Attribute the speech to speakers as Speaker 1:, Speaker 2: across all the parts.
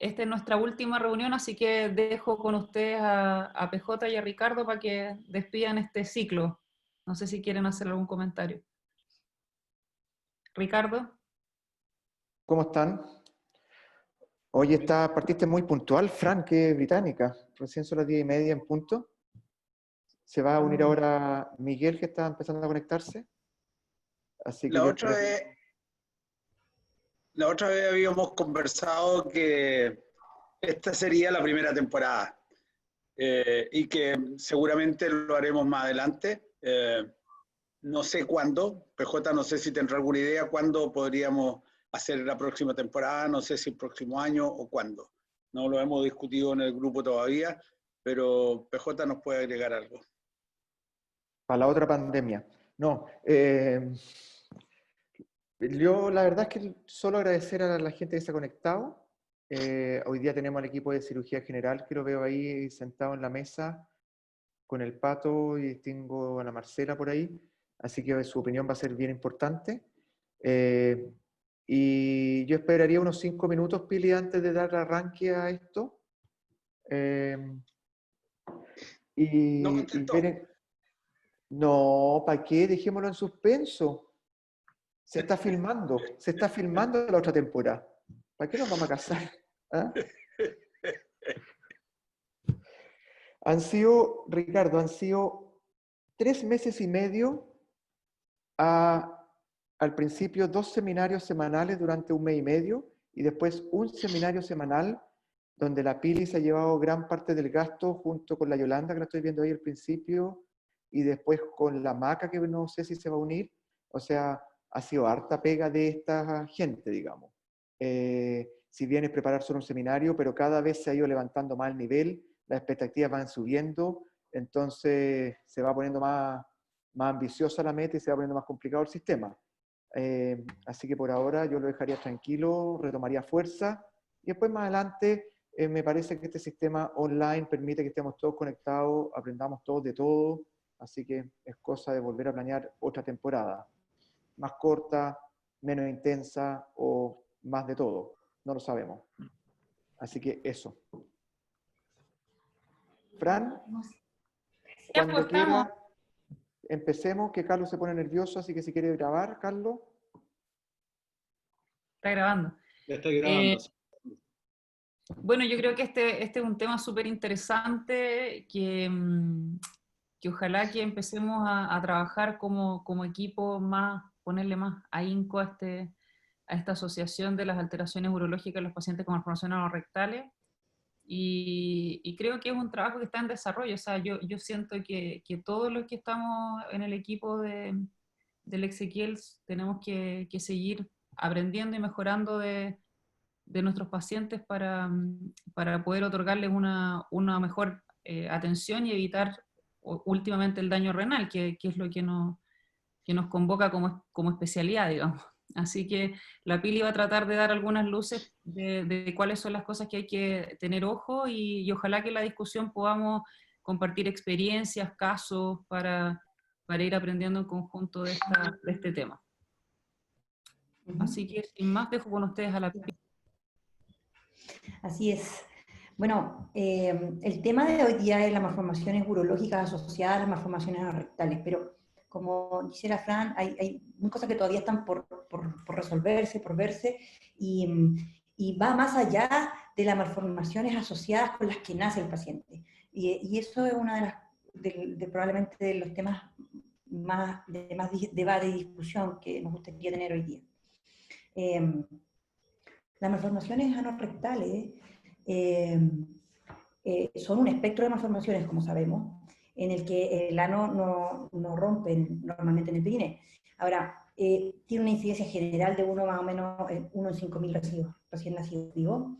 Speaker 1: esta es nuestra última reunión, así que dejo con ustedes a PJ y a Ricardo para que despidan este ciclo. No sé si quieren hacer algún comentario. Ricardo.
Speaker 2: ¿Cómo están? Hoy partiste muy puntual, Fran, que británica. Recién son las 10:30 en punto. Se va a unir ahora Miguel, que está empezando a conectarse. Así que
Speaker 3: La
Speaker 2: yo
Speaker 3: otra vez habíamos conversado que esta sería la primera temporada y que seguramente lo haremos más adelante. No sé cuándo. PJ, no sé si tendrá alguna idea cuándo podríamos hacer la próxima temporada, no sé si el próximo año o cuándo. No lo hemos discutido en el grupo todavía, pero PJ nos puede agregar algo.
Speaker 2: Para la otra pandemia. No, yo la verdad es que solo agradecer a la gente que se ha conectado. Hoy día tenemos al equipo de cirugía general, que lo veo ahí sentado en la mesa con el Pato, y tengo a la Marcela por ahí, así que su opinión va a ser bien importante. Y yo esperaría unos 5 minutos, Pili, antes de dar arranque a esto.
Speaker 3: No contestó.
Speaker 2: No, ¿para qué? Dejémoslo en suspenso. Se está filmando la otra temporada. ¿Para qué nos vamos a casar? ¿Ah? Ricardo, han sido 3 meses y medio, al principio 2 seminarios semanales durante 1 mes y medio, y después un seminario semanal, donde la Pili se ha llevado gran parte del gasto junto con la Yolanda, que la estoy viendo ahí al principio, y después con la Maca, que no sé si se va a unir. O sea, ha sido harta pega de esta gente, digamos. Si bien es preparar solo un seminario, pero cada vez se ha ido levantando más el nivel, las expectativas van subiendo, entonces se va poniendo más ambiciosa la meta y se va poniendo más complicado el sistema. Así que por ahora yo lo dejaría tranquilo, retomaría fuerza, y después más adelante me parece que este sistema online permite que estemos todos conectados, aprendamos todos de todo, así que es cosa de volver a planear otra temporada, más corta, menos intensa o más de todo, no lo sabemos. Así que eso. Fran, cuando quiera, empecemos, que Carlos se pone nervioso, así que si quiere grabar, Carlos.
Speaker 1: Está grabando.
Speaker 3: Ya estoy grabando.
Speaker 1: Bueno, yo creo que este es un tema súper interesante que ojalá que empecemos a trabajar como equipo más, ponerle más ahínco a esta asociación de las alteraciones urológicas en los pacientes con malformaciones anorrectales. Y creo que es un trabajo que está en desarrollo. O sea, yo siento que todos los que estamos en el equipo del Exequiel tenemos que seguir aprendiendo y mejorando de nuestros pacientes para poder otorgarles una mejor atención y evitar últimamente el daño renal, que es lo que nos convoca como especialidad, digamos. Así que la Pili va a tratar de dar algunas luces de cuáles son las cosas que hay que tener ojo, y ojalá que en la discusión podamos compartir experiencias, casos, para ir aprendiendo en conjunto de este tema. Así que sin más dejo con ustedes a la Pili.
Speaker 4: Así es. Bueno, el tema de hoy día es las malformaciones urológicas asociadas a las malformaciones anorrectales, pero como dijera Fran, hay muchas cosas que todavía están por resolverse, por verse, y va más allá de las malformaciones asociadas con las que nace el paciente. Y eso es una probablemente de los temas de más debate y discusión que nos gustaría tener hoy día. Las malformaciones anorrectales son un espectro de malformaciones, como sabemos, en el que el ano no rompe normalmente en el perineo. Ahora, tiene una incidencia general de más o menos 1 en 5.000 recién nacidos, digo.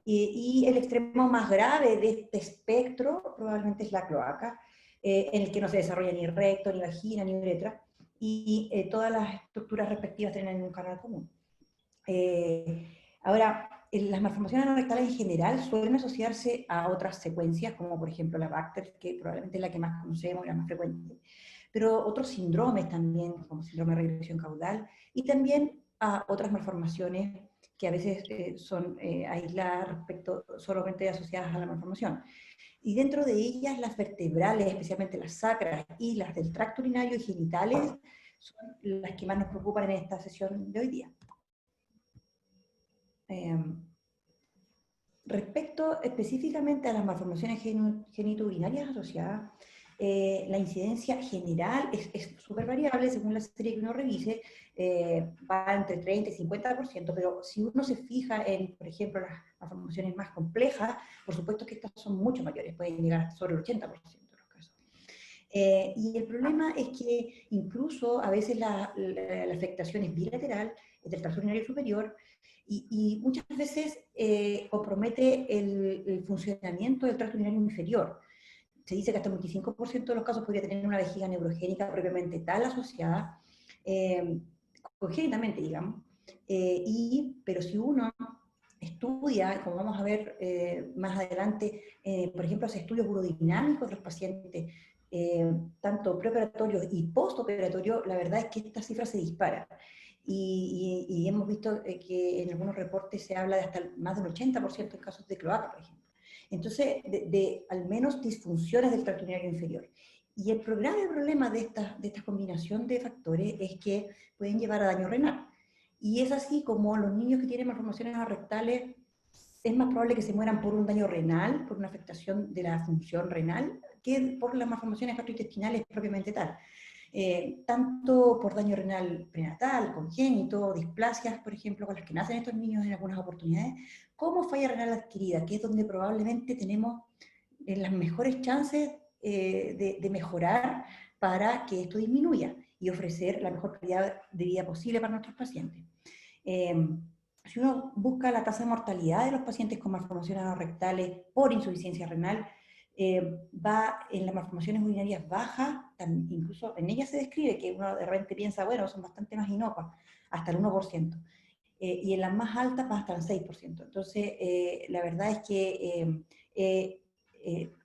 Speaker 4: Y el extremo más grave de este espectro probablemente es la cloaca, en el que no se desarrolla ni recto, ni vagina, ni uretra, y todas las estructuras respectivas tienen un canal común. Ahora, las malformaciones anorrectales en general suelen asociarse a otras secuencias, como por ejemplo la Bacter, que probablemente es la que más conocemos y la más frecuente, pero otros síndromes también, como síndrome de regresión caudal, y también a otras malformaciones que a veces son aisladas solamente asociadas a la malformación. Y dentro de ellas, las vertebrales, especialmente las sacras y las del tracto urinario y genitales, son las que más nos preocupan en esta sesión de hoy día. Respecto específicamente a las malformaciones genitourinarias asociadas, la incidencia general es súper variable según la serie que uno revise, va entre 30 y 50%, pero si uno se fija en, por ejemplo, las malformaciones más complejas, por supuesto que estas son mucho mayores, pueden llegar hasta sobre el 80% de los casos. Y el problema es que incluso a veces la afectación es bilateral, es del tracto urinario superior, y muchas veces compromete el funcionamiento del tracto urinario inferior. Se dice que hasta el 25% de los casos podría tener una vejiga neurogénica propiamente tal asociada, congénitamente, digamos, pero si uno estudia, como vamos a ver más adelante, por ejemplo, hace estudios urodinámicos de los pacientes, tanto preoperatorios y postoperatorios, la verdad es que esta cifra se dispara. Y hemos visto que en algunos reportes se habla de hasta más del 80% en casos de cloaca, por ejemplo. Entonces, de al menos disfunciones del tracto urinario inferior. Y el grave problema de esta combinación de factores es que pueden llevar a daño renal. Y es así como los niños que tienen malformaciones rectales es más probable que se mueran por un daño renal, por una afectación de la función renal, que por las malformaciones gastrointestinales propiamente tal. Tanto por daño renal prenatal, congénito, displasias, por ejemplo, con las que nacen estos niños en algunas oportunidades, como falla renal adquirida, que es donde probablemente tenemos las mejores chances de mejorar para que esto disminuya y ofrecer la mejor calidad de vida posible para nuestros pacientes. Si uno busca la tasa de mortalidad de los pacientes con malformaciones anorrectales por insuficiencia renal, va en las malformaciones urinarias bajas, incluso en ellas se describe que uno de repente piensa, bueno, son bastante más inocuas, hasta el 1%, y en las más altas va hasta el 6%. Entonces, la verdad es que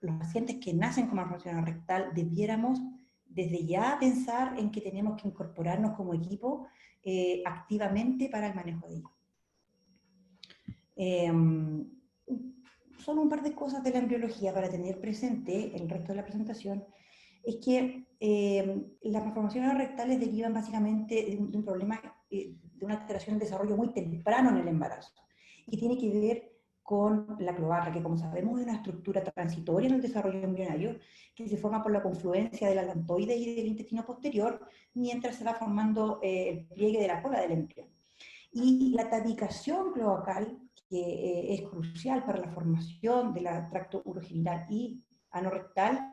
Speaker 4: los pacientes que nacen con malformación anorrectal debiéramos desde ya pensar en que tenemos que incorporarnos como equipo activamente para el manejo de ello. Solo un par de cosas de la embriología para tener presente el resto de la presentación, es que las malformaciones rectales derivan básicamente de un problema, de una alteración de desarrollo muy temprano en el embarazo, y tiene que ver con la cloaca, que como sabemos es una estructura transitoria en el desarrollo embrionario, que se forma por la confluencia del alantoides y del intestino posterior, mientras se va formando el pliegue de la cola del embrión. Y la tabicación cloacal, que es crucial para la formación del tracto urogenital y anorrectal,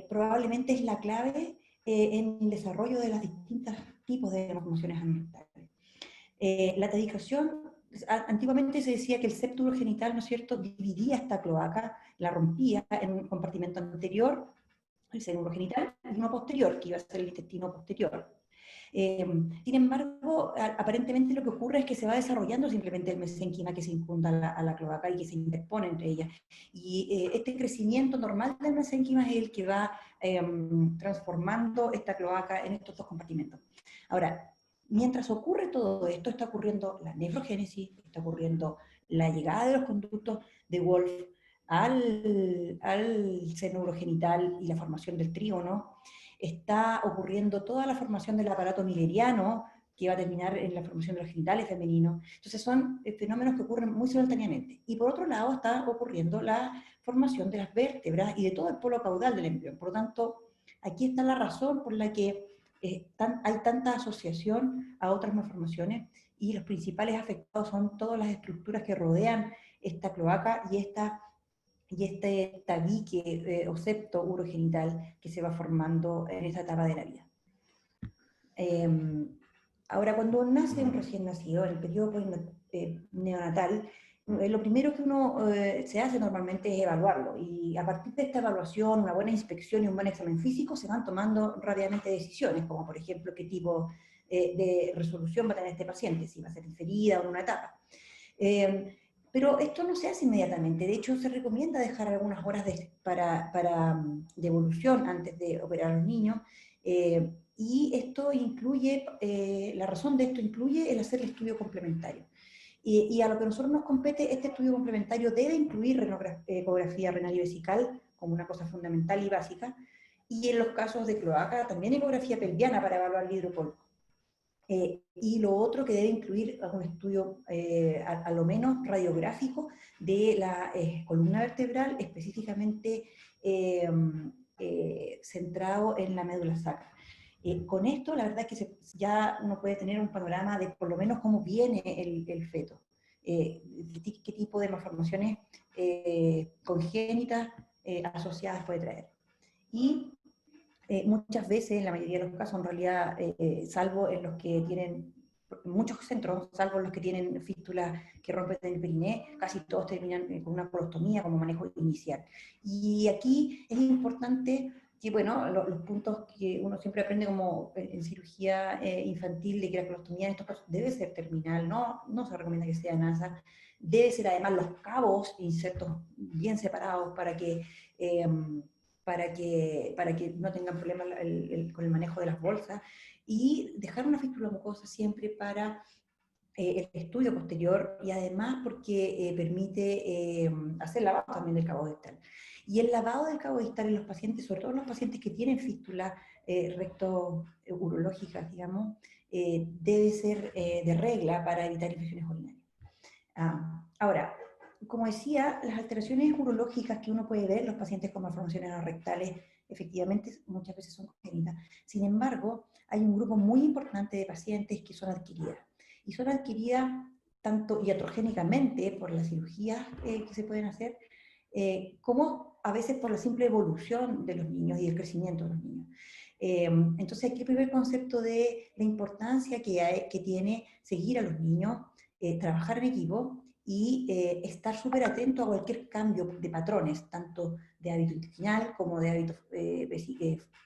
Speaker 4: probablemente es la clave en el desarrollo de los distintos tipos de malformaciones anorrectales. La tabicación, antiguamente se decía que el septo urogenital, ¿no es cierto?, dividía esta cloaca, la rompía en un compartimento anterior, el seno urogenital, y uno posterior, que iba a ser el intestino posterior. Sin embargo, aparentemente lo que ocurre es que se va desarrollando simplemente el mesénquima que se infunda a la cloaca y que se interpone entre ellas. Y este crecimiento normal del mesénquima es el que va transformando esta cloaca en estos dos compartimentos. Ahora, mientras ocurre todo esto, está ocurriendo la nefrogénesis, está ocurriendo la llegada de los conductos de Wolf al seno urogenital y la formación del trígono. Está ocurriendo toda la formación del aparato mileriano, que va a terminar en la formación de los genitales femeninos. Entonces son fenómenos que ocurren muy simultáneamente. Y por otro lado está ocurriendo la formación de las vértebras y de todo el polo caudal del embrión. Por lo tanto, aquí está la razón por la que hay tanta asociación a otras malformaciones, y los principales afectados son todas las estructuras que rodean esta cloaca y este tabique o septo urogenital que se va formando en esta etapa de la vida. Ahora, cuando nace un recién nacido, en el periodo neonatal, lo primero que uno se hace normalmente es evaluarlo, y a partir de esta evaluación, una buena inspección y un buen examen físico, se van tomando rápidamente decisiones, como por ejemplo qué tipo de resolución va a tener este paciente, si va a ser diferida o en una etapa. Pero esto no se hace inmediatamente. De hecho, se recomienda dejar algunas horas de evolución antes de operar a los niños, y esto incluye, la razón de esto incluye el hacer el estudio complementario. Y a lo que a nosotros nos compete, este estudio complementario debe incluir ecografía renal y vesical como una cosa fundamental y básica, y en los casos de cloaca también ecografía pelviana para evaluar el hidrocolpo. Y lo otro que debe incluir un estudio a lo menos radiográfico de la columna vertebral, específicamente centrado en la médula sacra. Con esto, la verdad es que ya uno puede tener un panorama de por lo menos cómo viene el feto, qué tipo de malformaciones congénitas asociadas puede traer. Y muchas veces, en la mayoría de los casos, en realidad, salvo en los que tienen, muchos centros, salvo los que tienen fístulas que rompen el periné, casi todos terminan con una colostomía como manejo inicial. Y aquí es importante que, bueno, los puntos que uno siempre aprende como en cirugía infantil, de que la colostomía en estos casos debe ser terminal, no se recomienda que sea NASA, debe ser además los cabos insertos bien separados para que no tengan problemas con el manejo de las bolsas, y dejar una fístula mucosa siempre para el estudio posterior, y además porque permite hacer lavado también del cabo distal. Y el lavado del cabo distal en los pacientes, sobre todo en los pacientes que tienen fístulas recto-urológicas, digamos, debe ser de regla para evitar infecciones urinarias. Ahora, como decía, las alteraciones urológicas que uno puede ver en los pacientes con malformaciones anorrectales, efectivamente muchas veces son congénitas. Sin embargo, hay un grupo muy importante de pacientes que son adquiridas. Y son adquiridas tanto iatrogénicamente por las cirugías que se pueden hacer, como a veces por la simple evolución de los niños y el crecimiento de los niños. Entonces aquí el primer concepto de la importancia que tiene seguir a los niños, trabajar en equipo y estar súper atento a cualquier cambio de patrones, tanto de hábito intestinal como de hábito,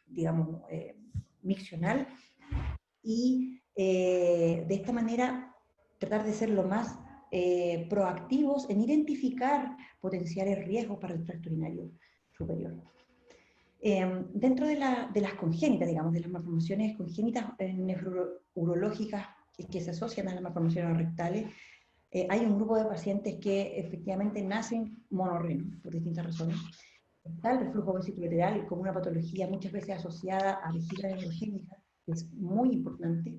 Speaker 4: digamos, miccional, y de esta manera tratar de ser lo más proactivos en identificar potenciales riesgos para el tracto urinario superior. Dentro de las congénitas, digamos, de las malformaciones congénitas nefrourológicas que se asocian a las malformaciones rectales, hay un grupo de pacientes que efectivamente nacen monorrenos por distintas razones. Está el reflujo vesicolateral como una patología muchas veces asociada a vejiga neurogénica, que es muy importante.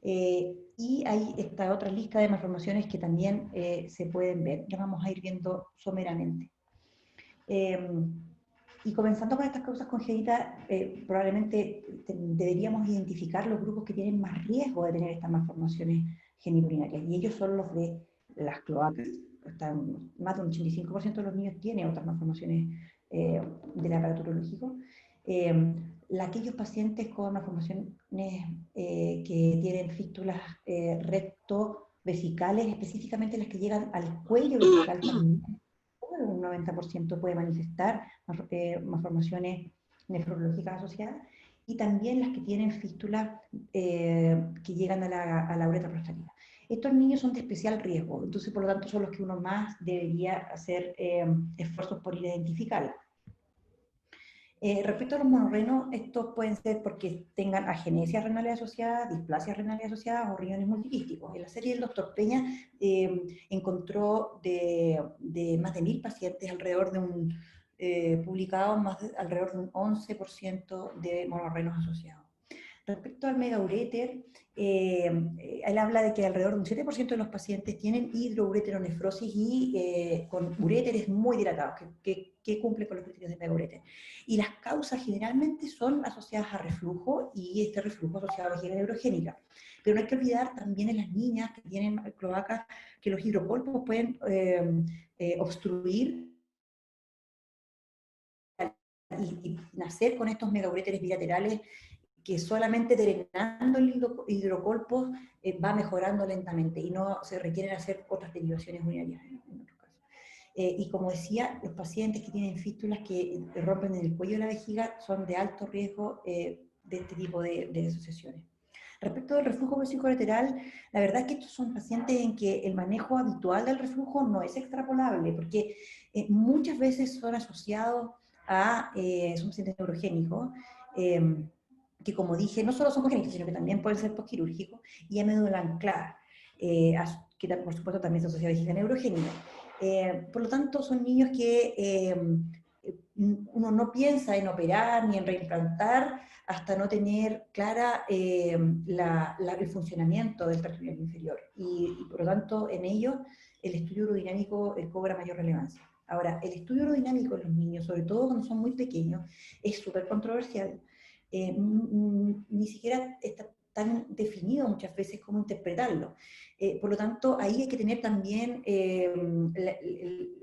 Speaker 4: Y hay esta otra lista de malformaciones que también se pueden ver. Ya vamos a ir viendo someramente. Y comenzando con estas causas congénitas, probablemente deberíamos identificar los grupos que tienen más riesgo de tener estas malformaciones genitourinarias, y ellos son los de las cloacas. Más de un 85% de los niños tienen otras malformaciones del aparato urológico. Aquellos pacientes con malformaciones que tienen fístulas recto-vesicales, específicamente las que llegan al cuello vesical, también un 90% puede manifestar malformaciones nefrológicas asociadas, y también las que tienen fístulas que llegan a la uretra prostatica. Estos niños son de especial riesgo, entonces por lo tanto son los que uno más debería hacer esfuerzos por identificarlos. Respecto a los monorrenos, estos pueden ser porque tengan agenesias renales asociadas, displasias renales asociadas o riñones multiquísticos. En la serie del doctor Peña encontró de más de 1000 pacientes, alrededor de publicados alrededor de un 11% de monorrenos asociados. Respecto al megauréter, él habla de que alrededor de un 7% de los pacientes tienen hidroureteronefrosis y con uréteres muy dilatados, que cumplen con los criterios de megauréter. Y las causas generalmente son asociadas a reflujo, y este reflujo asociado a vejiga neurogénica. Pero no hay que olvidar también en las niñas que tienen cloacas que los hidrocolpos pueden obstruir y nacer con estos megauréteres bilaterales que solamente drenando el hidrocolpo va mejorando lentamente y no se requieren hacer otras derivaciones urinarias en otros casos. Y como decía, los pacientes que tienen fístulas que rompen en el cuello de la vejiga son de alto riesgo de este tipo de asociaciones. Respecto del reflujo vesicolateral, la verdad es que estos son pacientes en que el manejo habitual del reflujo no es extrapolable, porque muchas veces son asociados a, son pacientes neurogénicos, que como dije, no solo son congénitos, sino que también pueden ser postquirúrgicos, y a médula anclada, que por supuesto también se asocia a vejiga neurogénica. Por lo tanto, son niños que uno no piensa en operar ni en reimplantar hasta no tener clara el funcionamiento del tracto urinario inferior. Y por lo tanto, en ellos, el estudio urodinámico cobra mayor relevancia. Ahora, el estudio urodinámico en los niños, sobre todo cuando son muy pequeños, es súper controversial. Ni siquiera está tan definido muchas veces cómo interpretarlo. Por lo tanto, ahí hay que tener también el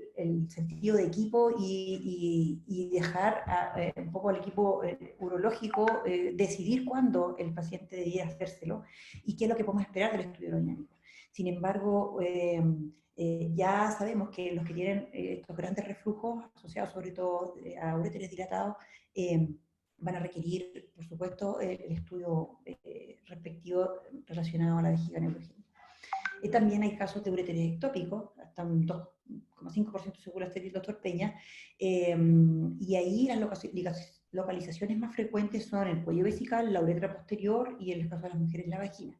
Speaker 4: sentido de equipo y dejar un poco al equipo urológico decidir cuándo el paciente debería hacérselo y qué es lo que podemos esperar del estudio urodinámico. Sin embargo, ya sabemos que los que tienen estos grandes reflujos asociados sobre todo a uréteres dilatados van a requerir, por supuesto, el estudio respectivo relacionado a la vejiga neurogénica. También hay casos de uréteres ectópicos, hasta un 2,5% según el doctor Peña, y ahí las localizaciones más frecuentes son el cuello vesical, la uretra posterior y en el caso de las mujeres la vagina.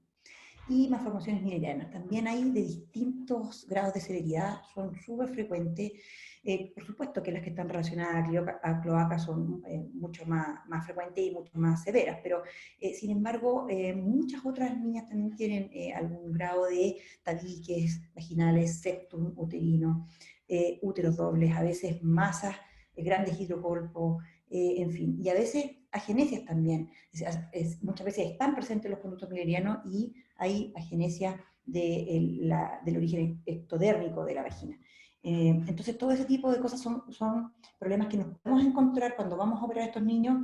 Speaker 4: Y malformaciones minerianas. También hay de distintos grados de severidad, son súper frecuentes. Por supuesto que las que están relacionadas a cloacas son mucho más frecuentes y mucho más severas, pero sin embargo muchas otras niñas también tienen algún grado de tabiques vaginales, septum uterino, úteros dobles, a veces masas, grandes hidrocolpos, en fin, y a veces agenesias también. Muchas veces están presentes los conductos milerianos y hay agenesia del origen ectodérmico de la vagina. Entonces, todo ese tipo de cosas son problemas que nos podemos encontrar cuando vamos a operar a estos niños,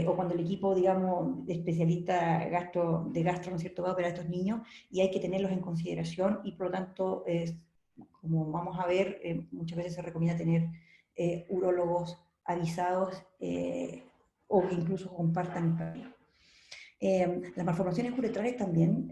Speaker 4: o cuando el equipo, digamos, de especialista de gastro, ¿no es cierto?, va a operar a estos niños, y hay que tenerlos en consideración, y por lo tanto, como vamos a ver, muchas veces se recomienda tener urólogos avisados o que incluso compartan el camino. Las malformaciones uretrales también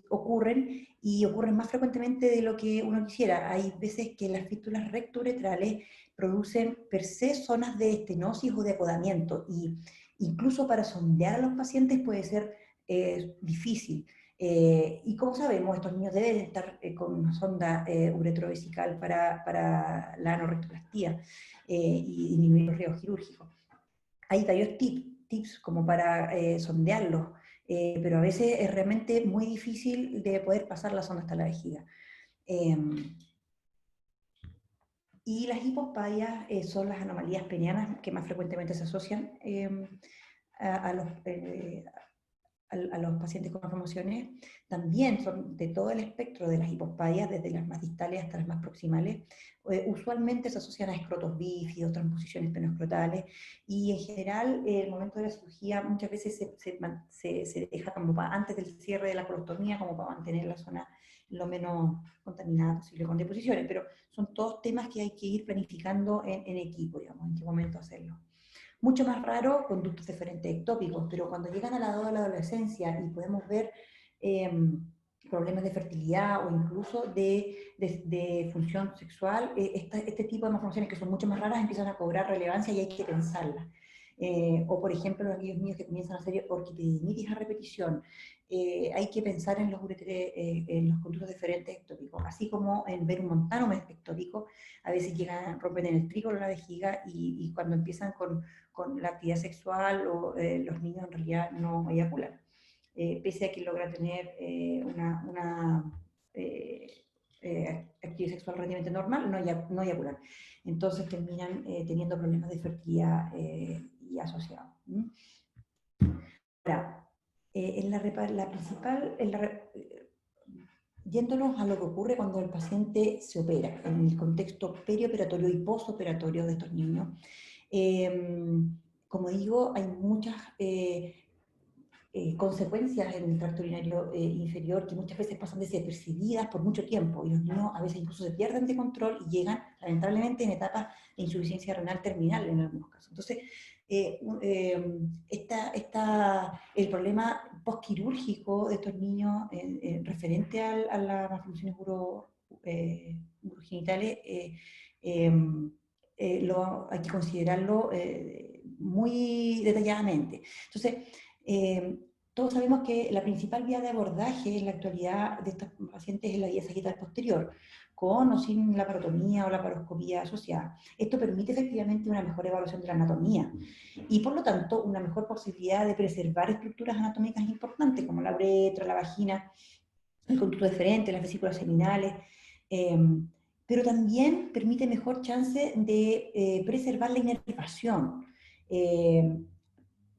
Speaker 4: ocurren y ocurren más frecuentemente de lo que uno quisiera. Hay veces que las fístulas rectouretrales producen per se zonas de estenosis o de acodamiento, y incluso para sondear a los pacientes puede ser difícil. Y como sabemos, estos niños deben estar con una sonda uretrovesical para la anorrectoplastía y disminuir los riesgos quirúrgicos. Hay varios tips como para sondearlos, pero a veces es realmente muy difícil de poder pasar la sonda hasta la vejiga. Y las hipospadias son las anomalías penianas que más frecuentemente se asocian a los pacientes con malformaciones. También son de todo el espectro de las hipospadias, desde las más distales hasta las más proximales. Usualmente se asocian a escrotos bífidos, transposiciones penoscrotales, y en general el momento de la cirugía muchas veces se deja como antes del cierre de la colostomía, como para mantener la zona lo menos contaminada posible con deposiciones, pero son todos temas que hay que ir planificando en equipo, digamos, en qué momento hacerlo. Mucho más raro conductos deferentes ectópicos, pero cuando llegan a la edad de la adolescencia y podemos ver problemas de fertilidad o incluso de función sexual, este tipo de malformaciones que son mucho más raras empiezan a cobrar relevancia y hay que pensarlas. O por ejemplo, aquellos niños que comienzan a hacer orquipedinitis a repetición, hay que pensar en los conductos deferentes ectópicos, así como en ver un montánome ectópico. A veces llegan, rompen en el trígolo la vejiga y cuando empiezan con la actividad sexual los niños en realidad no eyaculan, pese a que logra tener una actividad sexual relativamente normal, no eyaculan. Entonces terminan teniendo problemas de fertilidad y asociados. Ahora, yéndonos a lo que ocurre cuando el paciente se opera, en el contexto perioperatorio y postoperatorio de estos niños, como digo, hay muchas consecuencias en el tracto urinario inferior que muchas veces pasan desapercibidas por mucho tiempo, y los niños a veces incluso se pierden de control y llegan lamentablemente en etapas de insuficiencia renal terminal en algunos casos. Entonces, el problema postquirúrgico de estos niños referente a las malformaciones urogenitales hay que considerarlo muy detalladamente. Entonces, todos sabemos que la principal vía de abordaje en la actualidad de estos pacientes es la vía sagital posterior, con o sin la parotomía o la paroscopía asociada. Esto permite efectivamente una mejor evaluación de la anatomía y por lo tanto una mejor posibilidad de preservar estructuras anatómicas importantes como la uretra, la vagina, el conducto deferente, las vesículas seminales, pero también permite mejor chance de preservar la inervación.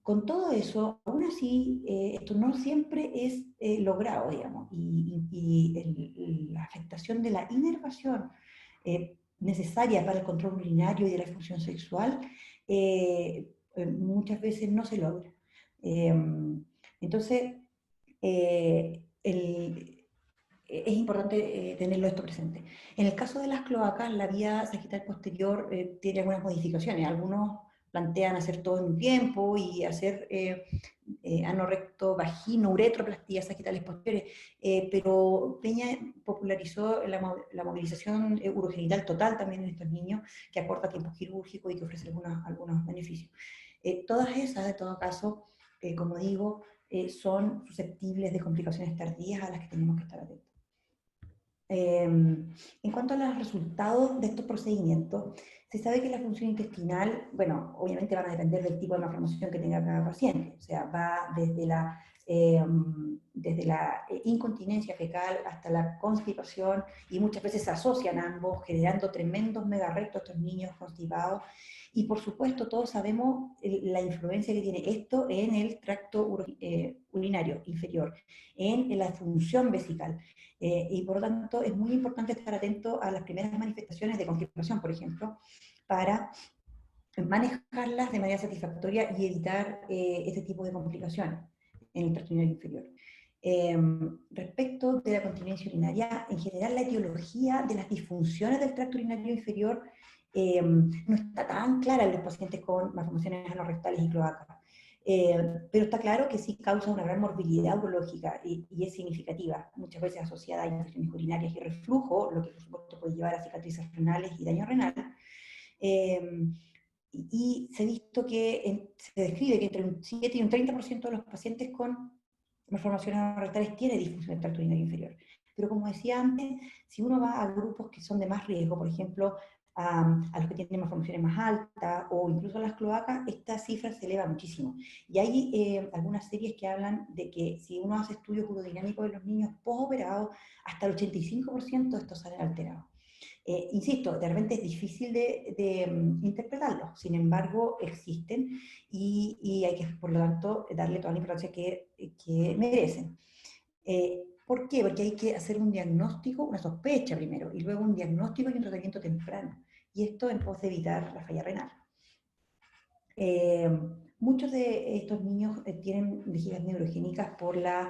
Speaker 4: Con todo eso, aún así, esto no siempre es logrado, digamos, y la afectación de la inervación necesaria para el control urinario y de la función sexual muchas veces no se logra. Entonces, es importante tenerlo esto presente. En el caso de las cloacas, la vía sagital posterior tiene algunas modificaciones. Algunos plantean hacer todo en un tiempo y hacer anorrecto, vagino, uretroplastías sagitales posteriores, pero Peña popularizó la movilización urogenital total también en estos niños, que acorta tiempo quirúrgico y que ofrece algunos beneficios. Todas esas, de todo caso, como digo, son susceptibles de complicaciones tardías a las que tenemos que estar atentos. En cuanto a los resultados de estos procedimientos, se sabe que la función intestinal, bueno, obviamente van a depender del tipo de malformación que tenga cada paciente, o sea, va desde la incontinencia fecal hasta la constipación, y muchas veces se asocian ambos, generando tremendos megarectos estos niños constipados, y por supuesto todos sabemos la influencia que tiene esto en el tracto urinario inferior, en la función vesical. Y por lo tanto es muy importante estar atento a las primeras manifestaciones de constipación, por ejemplo, para manejarlas de manera satisfactoria y evitar este tipo de complicaciones en el tracto urinario inferior. Respecto de la continencia urinaria, en general la etiología de las disfunciones del tracto urinario inferior no está tan clara en los pacientes con malformaciones anorrectales y cloacas. Pero está claro que sí causa una gran morbilidad urológica y es significativa, muchas veces asociada a infecciones urinarias y reflujo, lo que por supuesto puede llevar a cicatrices renales y daño renal. Y se ha visto que se describe que entre un 7 y un 30% de los pacientes con malformaciones anorrectales tiene disfunción del tracto urinario inferior. Pero como decía antes, si uno va a grupos que son de más riesgo, por ejemplo, a los que tienen malformaciones más altas o incluso a las cloacas, esta cifra se eleva muchísimo. Y hay algunas series que hablan de que si uno hace estudios urodinámicos de los niños postoperados, hasta el 85% de estos salen alterados. Insisto, de repente es difícil de interpretarlo, sin embargo existen y hay que, por lo tanto, darle toda la importancia que merecen. ¿Por qué? Porque hay que hacer un diagnóstico, una sospecha primero, y luego un diagnóstico y un tratamiento temprano. Y esto en pos de evitar la falla renal. Muchos de estos niños tienen vejigas neurogénicas por las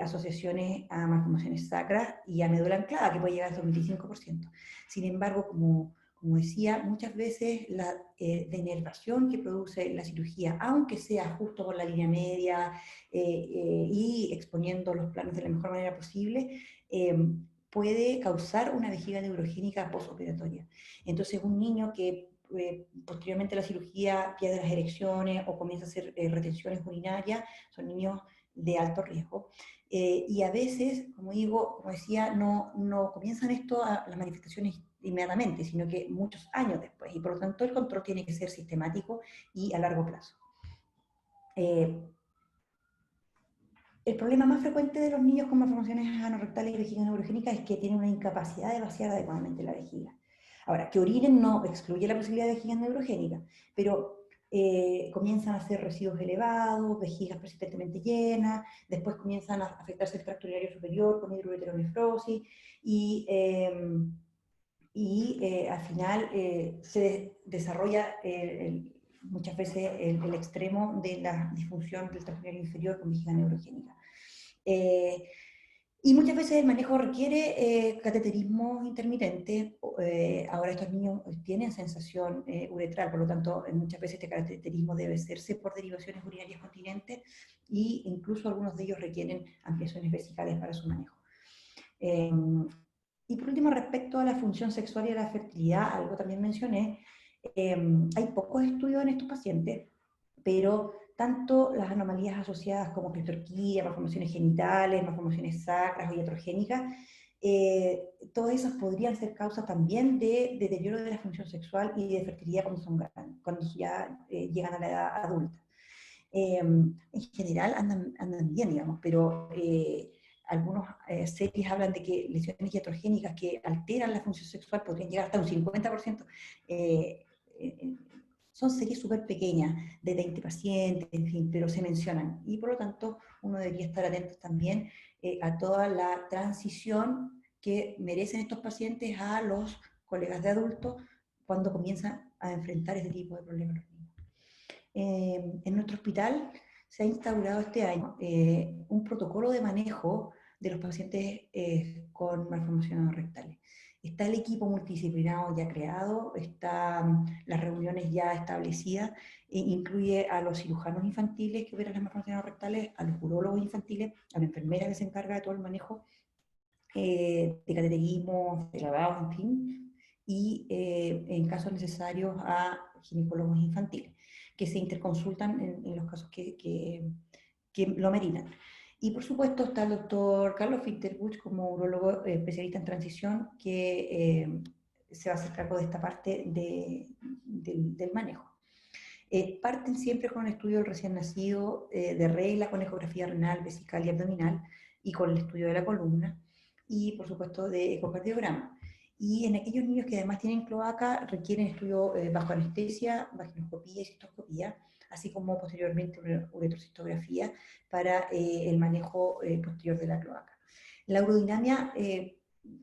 Speaker 4: asociaciones a malformaciones sacras y a médula anclada, que puede llegar hasta el 25%. Sin embargo, como decía, muchas veces la denervación que produce la cirugía, aunque sea justo por la línea media y exponiendo los planos de la mejor manera posible, puede causar una vejiga neurogénica postoperatoria. Entonces, un niño que posteriormente a la cirugía pierde las erecciones o comienza a hacer retenciones urinarias, son niños de alto riesgo. Y a veces, como decía, no comienzan las manifestaciones inmediatamente, sino que muchos años después, y por lo tanto el control tiene que ser sistemático y a largo plazo. El problema más frecuente de los niños con malformaciones anorrectales y vejiga neurogénica es que tienen una incapacidad de vaciar adecuadamente la vejiga. Ahora, que orinen no excluye la posibilidad de vejiga neurogénica, pero comienzan a hacer residuos elevados, vejigas persistentemente llenas, después comienzan a afectarse el tracto urinario superior con hidroureteronefrosis y al final se desarrolla muchas veces el extremo de la disfunción del tracto urinario inferior con vejiga neurogénica. Y muchas veces el manejo requiere cateterismo intermitente. Ahora estos niños tienen sensación uretral, por lo tanto muchas veces este cateterismo debe hacerse por derivaciones urinarias continentes e incluso algunos de ellos requieren ampliaciones vesicales para su manejo. Y por último, respecto a la función sexual y a la fertilidad, algo también mencioné, hay pocos estudios en estos pacientes, pero tanto las anomalías asociadas como clitorquía, malformaciones genitales, malformaciones sacras o iatrogénicas, todas esas podrían ser causas también de deterioro de la función sexual y de fertilidad cuando ya llegan a la edad adulta. En general andan bien, digamos, pero algunas series hablan de que lesiones iatrogénicas que alteran la función sexual podrían llegar hasta un 50%. Son series súper pequeñas, de 20 pacientes, en fin, pero se mencionan. Y por lo tanto, uno debería estar atento también a toda la transición que merecen estos pacientes a los colegas de adultos cuando comienzan a enfrentar este tipo de problemas. En nuestro hospital se ha instaurado este año un protocolo de manejo de los pacientes con malformaciones rectales. Está el equipo multidisciplinario ya creado, están las reuniones ya establecidas, incluye a los cirujanos infantiles que operan las malformaciones rectales, a los urólogos infantiles, a la enfermera que se encarga de todo el manejo de cateterismo, de lavado, en fin, y en casos necesarios a ginecólogos infantiles, que se interconsultan en los casos que lo meritan. Y por supuesto está el doctor Carlos Finterbusch como urólogo especialista en transición, que se va a hacer cargo de esta parte del manejo. Parten siempre con el estudio del recién nacido, de regla, con ecografía renal, vesical y abdominal, y con el estudio de la columna, y por supuesto de ecocardiograma. Y en aquellos niños que además tienen cloaca, requieren estudio bajo anestesia, vaginoscopía y cistoscopía, así como posteriormente uretrocistografía para el manejo posterior de la cloaca. La urodinamia,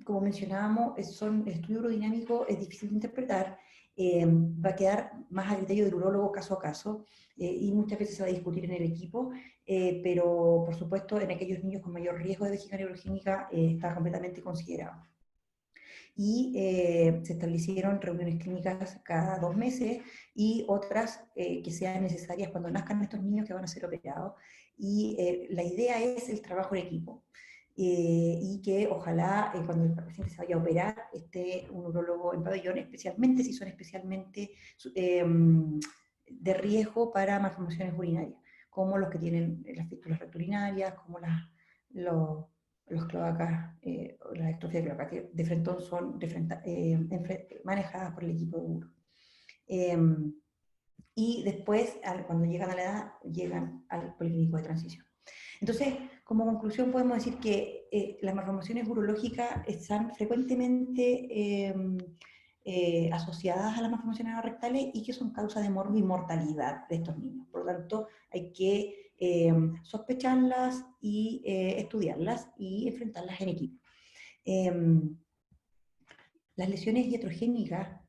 Speaker 4: como mencionábamos, el estudio urodinámico es difícil de interpretar, va a quedar más a criterio del urólogo caso a caso, y muchas veces se va a discutir en el equipo, pero por supuesto en aquellos niños con mayor riesgo de vejiga neurogénica está completamente considerado. Y se establecieron reuniones clínicas cada 2 meses y otras que sean necesarias cuando nazcan estos niños que van a ser operados. Y la idea es el trabajo en equipo. Y que ojalá cuando el paciente se vaya a operar esté un urólogo en pabellón, especialmente si son especialmente de riesgo para malformaciones urinarias, como los que tienen las fístulas rectourinarias, como los cloacas, las estrofias de cloaca, que de frente son manejadas por el equipo de uro. Y después, cuando llegan a la edad, llegan al policlínico de transición. Entonces, como conclusión podemos decir que las malformaciones urológicas están frecuentemente asociadas a las malformaciones rectales y que son causa de morbi-mortalidad de estos niños. Por lo tanto, hay que sospecharlas y estudiarlas y enfrentarlas en equipo. Las lesiones iatrogénicas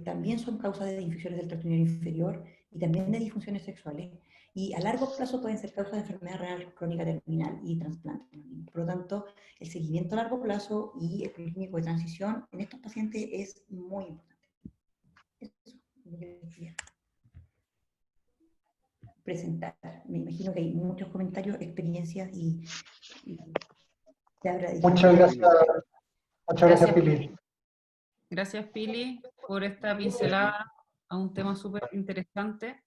Speaker 4: también son causa de infecciones del tracto urinar inferior y también de disfunciones sexuales, y a largo plazo pueden ser causa de enfermedad renal crónica terminal y trasplante. Por lo tanto, el seguimiento a largo plazo y el clínico de transición en estos pacientes es muy importante. Eso es lo que quería presentar. Me imagino que hay muchos comentarios, experiencias y
Speaker 5: muchas gracias, Pili.
Speaker 1: Gracias, Pili, por esta pincelada a un tema súper interesante.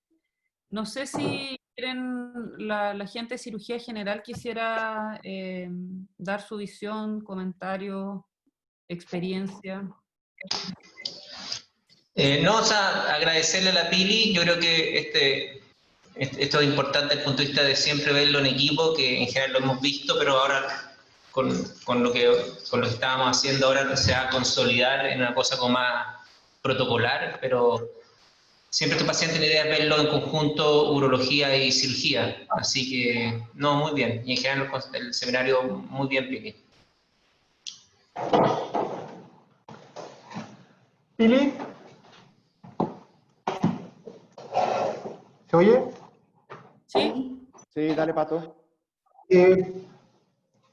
Speaker 1: No sé si quieren la gente de cirugía general quisiera dar su visión, comentario, experiencia.
Speaker 6: No, o sea, agradecerle a la Pili. Yo creo que esto es importante desde el punto de vista de siempre verlo en equipo, que en general lo hemos visto, pero ahora con lo que estábamos haciendo ahora se va a consolidar en una cosa como más protocolar, pero siempre tu paciente la idea es verlo en conjunto, urología y cirugía. Así que, no, muy bien. Y en general el seminario muy bien, Pili.
Speaker 5: Pili, ¿se oye?
Speaker 1: Sí.
Speaker 2: Sí, dale, Pato.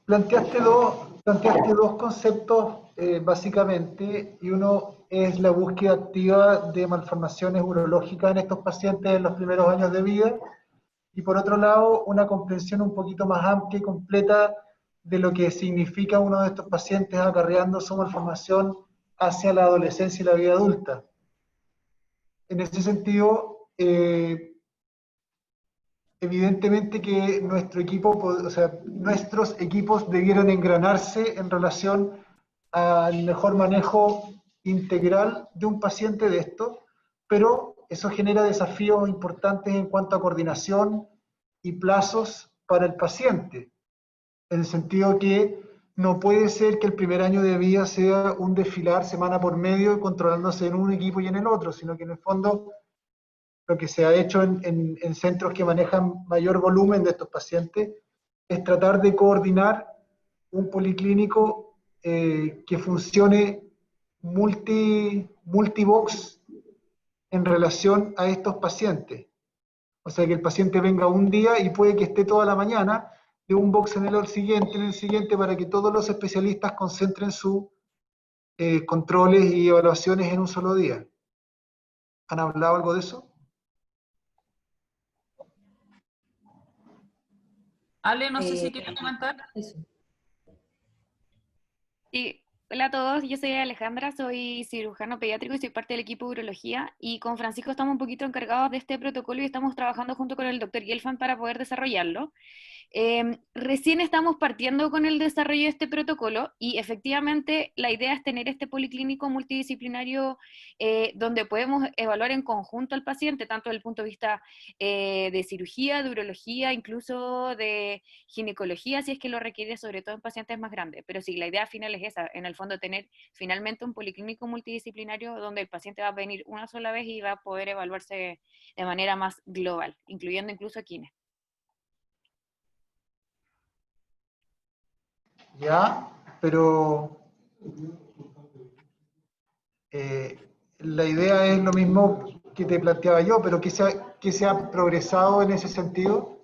Speaker 5: Planteaste dos conceptos básicamente, y uno es la búsqueda activa de malformaciones urológicas en estos pacientes en los primeros años de vida, y por otro lado, una comprensión un poquito más amplia y completa de lo que significa uno de estos pacientes acarreando su malformación hacia la adolescencia y la vida adulta. En ese sentido, evidentemente que nuestro equipo, o sea, nuestros equipos debieran engranarse en relación al mejor manejo integral de un paciente de esto, pero eso genera desafíos importantes en cuanto a coordinación y plazos para el paciente, en el sentido que no puede ser que el primer año de vida sea un desfilar semana por medio controlándose en un equipo y en el otro, sino que en el fondo lo que se ha hecho en centros que manejan mayor volumen de estos pacientes es tratar de coordinar un policlínico que funcione multibox en relación a estos pacientes. O sea, que el paciente venga un día y puede que esté toda la mañana de un box en el siguiente, para que todos los especialistas concentren sus controles y evaluaciones en un solo día. ¿Han hablado algo de eso?
Speaker 1: Ale, no sé si quieres comentar.
Speaker 4: Eso.
Speaker 7: Sí, hola a todos, yo soy Alejandra, soy cirujano pediátrico y soy parte del equipo de urología y con Francisco estamos un poquito encargados de este protocolo y estamos trabajando junto con el doctor Gelfand para poder desarrollarlo. Recién estamos partiendo con el desarrollo de este protocolo y efectivamente la idea es tener este policlínico multidisciplinario donde podemos evaluar en conjunto al paciente, tanto desde el punto de vista de cirugía, de urología, incluso de ginecología, si es que lo requiere, sobre todo en pacientes más grandes. Pero sí, la idea final es esa, en el fondo tener finalmente un policlínico multidisciplinario donde el paciente va a venir una sola vez y va a poder evaluarse de manera más global, incluyendo incluso a quienes.
Speaker 5: Ya, pero la idea es lo mismo que te planteaba yo, pero que se ha progresado en ese sentido.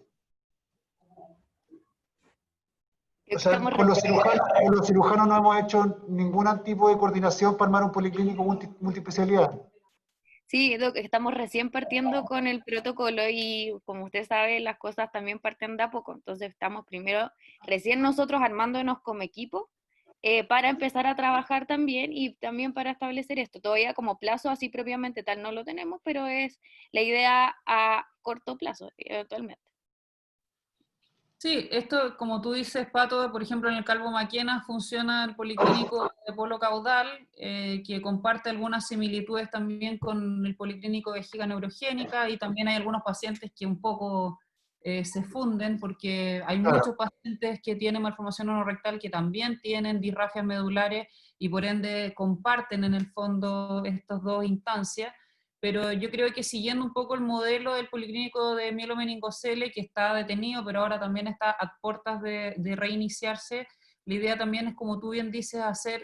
Speaker 5: O sea, con los cirujanos no hemos hecho ningún tipo de coordinación para armar un policlínico multiespecialidad.
Speaker 7: Sí, Doc, estamos recién partiendo con el protocolo y como usted sabe, las cosas también parten de a poco. Entonces estamos primero, recién nosotros armándonos como equipo para empezar a trabajar también y también para establecer esto. Todavía como plazo así propiamente tal no lo tenemos, pero es la idea a corto plazo, eventualmente.
Speaker 1: Sí, esto, como tú dices, Pato, por ejemplo, en el Calvo Maquena funciona el policlínico de Polo Caudal, que comparte algunas similitudes también con el policlínico de vejiga neurogénica, y también hay algunos pacientes que un poco se funden, porque hay muchos pacientes que tienen malformación anorectal que también tienen disrafias medulares, y por ende comparten en el fondo estas dos instancias. Pero yo creo que siguiendo un poco el modelo del policlínico de mielomeningocele, que está detenido, pero ahora también está a puertas de reiniciarse, la idea también es, como tú bien dices,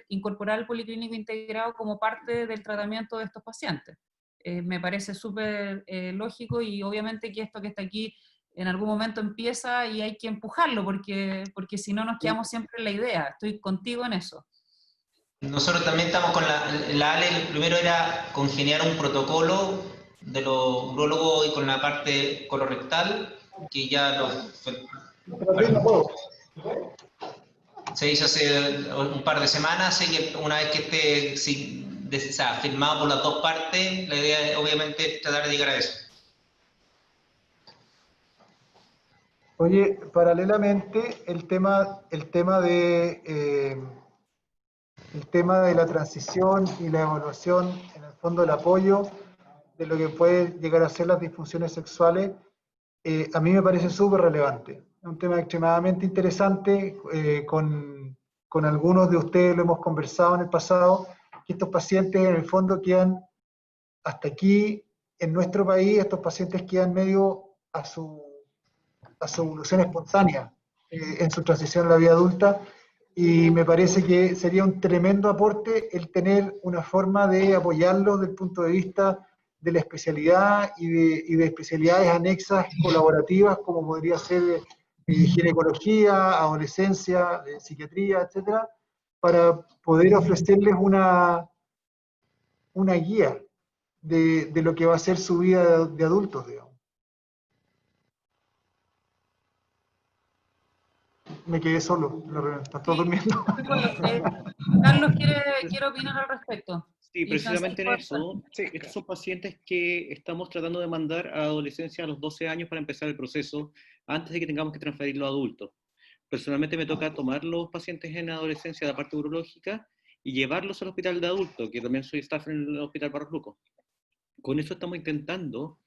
Speaker 1: incorporar el policlínico integrado como parte del tratamiento de estos pacientes. Me parece súper lógico, y obviamente que esto que está aquí en algún momento empieza y hay que empujarlo, porque si no nos quedamos siempre en la idea. Estoy contigo en eso.
Speaker 6: Nosotros también estamos con la ALE, el primero era congeniar un protocolo de los urólogos y con la parte colorectal, que ya se hizo hace un par de semanas, y que una vez que esté firmado por las dos partes, la idea es obviamente tratar de llegar a eso.
Speaker 5: Oye, paralelamente, el tema de la transición y la evaluación, en el fondo el apoyo de lo que puede llegar a ser las disfunciones sexuales, a mí me parece súper relevante. Es un tema extremadamente interesante, con algunos de ustedes lo hemos conversado en el pasado, que estos pacientes en el fondo quedan, hasta aquí en nuestro país, estos pacientes quedan medio a su evolución espontánea en su transición a la vida adulta, y me parece que sería un tremendo aporte el tener una forma de apoyarlos desde el punto de vista de la especialidad y de especialidades anexas colaborativas, como podría ser ginecología, adolescencia, psiquiatría, etcétera, para poder ofrecerles una guía de lo que va a ser su vida de adultos, digamos. Me quedé solo, están todos durmiendo.
Speaker 1: Carlos quiere opinar al respecto.
Speaker 8: Sí, precisamente en eso,
Speaker 3: Sí,
Speaker 8: estos son pacientes que estamos tratando de mandar a adolescencia a los 12 años para empezar el proceso antes de que tengamos que transferirlo a adultos. Personalmente me toca tomar los pacientes en adolescencia de la parte urológica y llevarlos al hospital de adultos, que también soy staff en el hospital Barros Luco. Con eso estamos intentando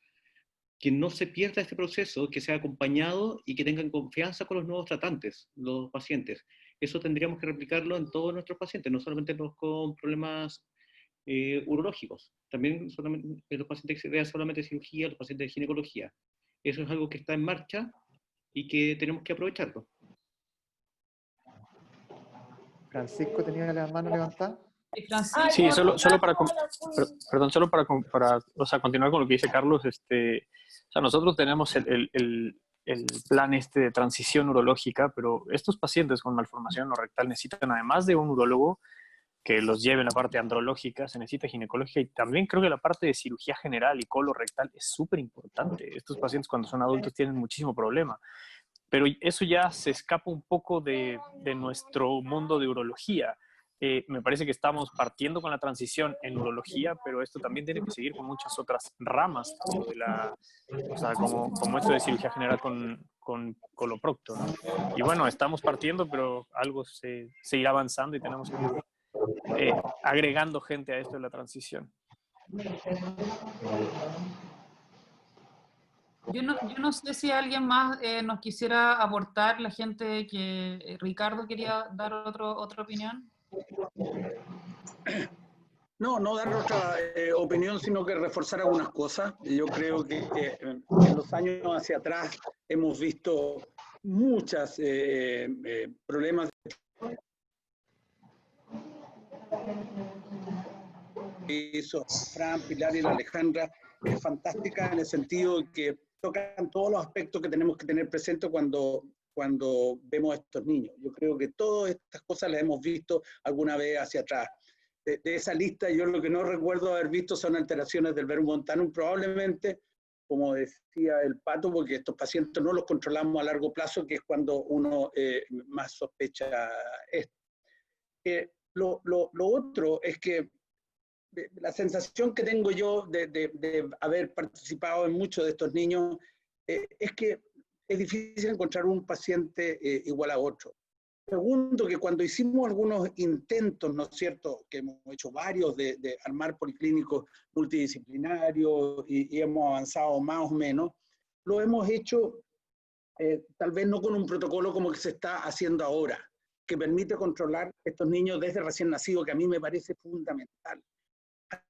Speaker 8: que no se pierda este proceso, que sea acompañado y que tengan confianza con los nuevos tratantes, los pacientes. Eso tendríamos que replicarlo en todos nuestros pacientes, no solamente los con problemas urológicos, también solamente, los pacientes que se vean solamente cirugía, los pacientes de ginecología. Eso es algo que está en marcha y que tenemos que aprovecharlo.
Speaker 2: Francisco tenía la mano levantada.
Speaker 9: Sí, solo para, perdón, solo para o sea, continuar con lo que dice Carlos, o sea, nosotros tenemos el plan de transición urológica, pero estos pacientes con malformación no rectal necesitan, además de un urólogo que los lleve en la parte andrológica, se necesita ginecología, y también creo que la parte de cirugía general y colorectal es súper importante. Estos pacientes cuando son adultos tienen muchísimo problema, pero eso ya se escapa un poco de nuestro mundo de urología. Me parece que estamos partiendo con la transición en urología, pero esto también tiene que seguir con muchas otras ramas, como, o sea, como esto de cirugía general con coloprocto, ¿no? Y bueno, estamos partiendo, pero algo se irá avanzando y tenemos que ir agregando gente a esto de la transición.
Speaker 1: Yo no sé si alguien más nos quisiera aportar, la gente que Ricardo quería dar otra opinión.
Speaker 3: No dar otra opinión, sino que reforzar algunas cosas. Yo creo que en los años hacia atrás hemos visto muchos problemas. Hizo Fran, Pilar y la Alejandra es fantástica en el sentido que tocan todos los aspectos que tenemos que tener presentes cuando vemos a estos niños. Yo creo que todas estas cosas las hemos visto alguna vez hacia atrás. De esa lista, yo lo que no recuerdo haber visto son alteraciones del verbum montanum, probablemente, como decía el Pato, porque estos pacientes no los controlamos a largo plazo, que es cuando uno más sospecha esto. Lo otro es que la sensación que tengo yo de haber participado en muchos de estos niños es que es difícil encontrar un paciente igual a otro. Segundo, que cuando hicimos algunos intentos, ¿no es cierto?, que hemos hecho varios de armar policlínicos multidisciplinarios y hemos avanzado más o menos, lo hemos hecho tal vez no con un protocolo como que se está haciendo ahora, que permite controlar estos niños desde recién nacidos, que a mí me parece fundamental.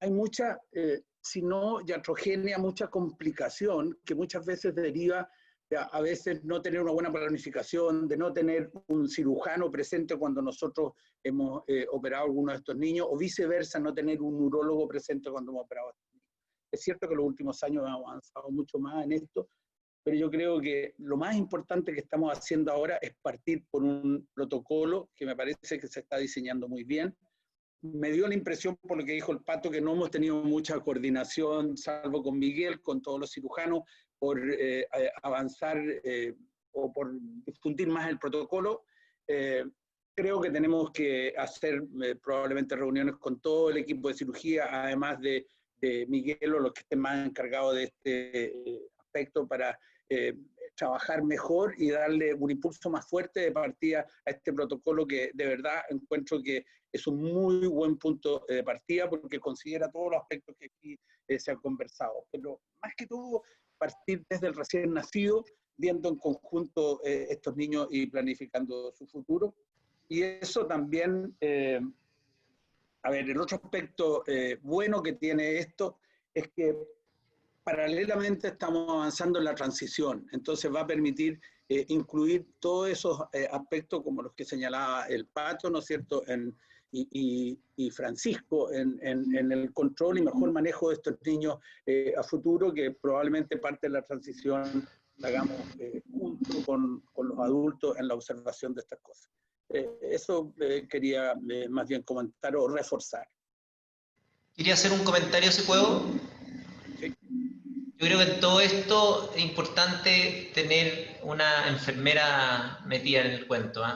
Speaker 3: Hay mucha, si no iatrogenia, mucha complicación que muchas veces deriva de a veces no tener una buena planificación, de no tener un cirujano presente cuando nosotros hemos operado a algunos de estos niños, o viceversa, no tener un urólogo presente cuando hemos operado a estos niños. Es cierto que en los últimos años hemos avanzado mucho más en esto, pero yo creo que lo más importante que estamos haciendo ahora es partir por un protocolo que me parece que se está diseñando muy bien. Me dio la impresión, por lo que dijo el Pato, que no hemos tenido mucha coordinación, salvo con Miguel, con todos los cirujanos, por avanzar o por difundir más el protocolo. Creo que tenemos que hacer probablemente reuniones con todo el equipo de cirugía, además de Miguel o los que estén más encargados de este aspecto, para trabajar mejor y darle un impulso más fuerte de partida a este protocolo, que de verdad encuentro que es un muy buen punto de partida porque considera todos los aspectos que aquí se han conversado. Pero más que todo, partir desde el recién nacido, viendo en conjunto estos niños y planificando su futuro. Y eso también, a ver, el otro aspecto bueno que tiene esto es que paralelamente estamos avanzando en la transición, entonces va a permitir incluir todos esos aspectos como los que señalaba el Pato, ¿no es cierto?, y Francisco en el control y mejor manejo de estos niños a futuro, que probablemente parte de la transición la hagamos junto con los adultos en la observación de estas cosas. Eso quería más bien comentar o reforzar.
Speaker 6: Quería hacer un comentario, si puedo.
Speaker 3: Sí.
Speaker 6: Yo creo que en todo esto es importante tener una enfermera metida en el cuento, ¿eh?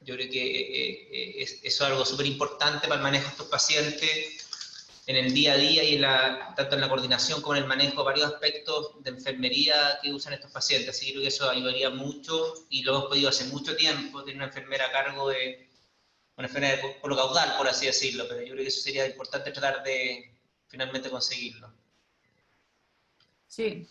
Speaker 6: Yo creo que eso es algo súper importante para el manejo de estos pacientes. en el día a día y tanto en la coordinación como en el manejo de varios aspectos de enfermería que usan estos pacientes. Así que creo que eso ayudaría mucho y lo hemos podido hace mucho tiempo, tener una enfermera a cargo de una enfermera por lo caudal, por así decirlo, pero yo creo que eso sería importante tratar de finalmente conseguirlo.
Speaker 1: Sí,